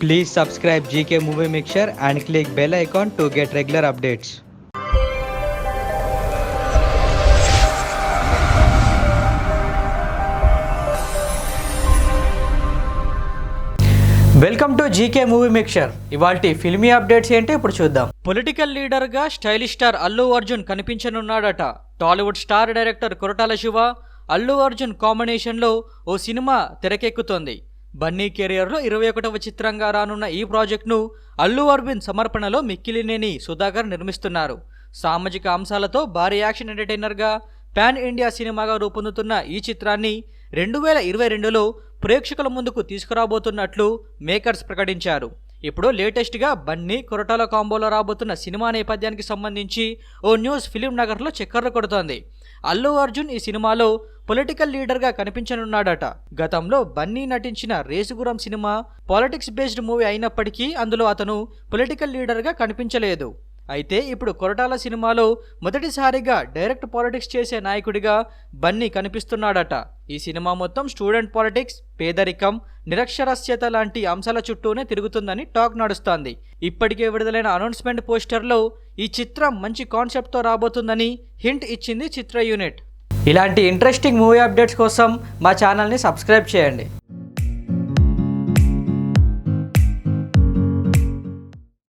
Please subscribe GK Movie Mixture and click bell icon to get regular updates. Welcome to GK movie mixture. ఇవాల్టి filmy updates ఏంటి ఇప్పుడు చూద్దాం. Political leader గా stylish star Allu Arjun కనిపించనున్నాడట. Tollywood star director Koratala Siva, Allu Arjun combination లో ఓ సినిమా తెరకెక్కుతోంది. బన్నీ కెరియర్ లో 21వ చిత్రంగా రానున్న ఈ ప్రాజెక్ట్ ను అల్లు అరవింద్ సమర్పణలో మిక్కిలినేని సుధాకర్ నిర్మిస్తున్నారు. సామాజిక అంశాలతో భారీ యాక్షన్ ఎంటర్టైనర్ గా పాన్ ఇండియా సినిమాగా రూపొందుతున్న ఈ చిత్రాన్ని 2022లో ప్రేక్షకుల ముందుకు తీసుకురాబోతున్నట్లు మేకర్స్ ప్రకటించారు. ఇప్పుడు లేటెస్ట్గా బన్నీ కొరటాల కాంబోలో రాబోతున్న సినిమా నేపథ్యానికి సంబంధించి ఓ న్యూస్ ఫిలిం నగర్లో చక్కర్లు కొడుతోంది. అల్లు అర్జున్ ఈ సినిమాలో పొలిటికల్ లీడర్గా కనిపించనున్నాడట. గతంలో బన్నీ నటించిన రేసుగురం సినిమా పాలిటిక్స్ బేస్డ్ మూవీ అయినప్పటికీ అందులో అతను పొలిటికల్ లీడర్గా కనిపించలేదు. అయితే ఇప్పుడు కొరటాల సినిమాలో మొదటిసారిగా డైరెక్ట్ పాలిటిక్స్ చేసే నాయకుడిగా బన్నీ కనిపిస్తున్నాడట. ఈ సినిమా మొత్తం స్టూడెంట్ పాలిటిక్స్, పేదరికం, నిరక్షరాస్యత లాంటి అంశాల చుట్టూనే తిరుగుతుందని టాక్ నడుస్తోంది. ఇప్పటికే విడుదలైన అనౌన్స్మెంట్ పోస్టర్లో ఈ చిత్రం మంచి కాన్సెప్ట్తో రాబోతుందని హింట్ ఇచ్చింది చిత్ర యూనిట్. ఇలాంటి ఇంట్రెస్టింగ్ మూవీ అప్డేట్స్ కోసం మా ఛానల్ని సబ్స్క్రైబ్ చేయండి.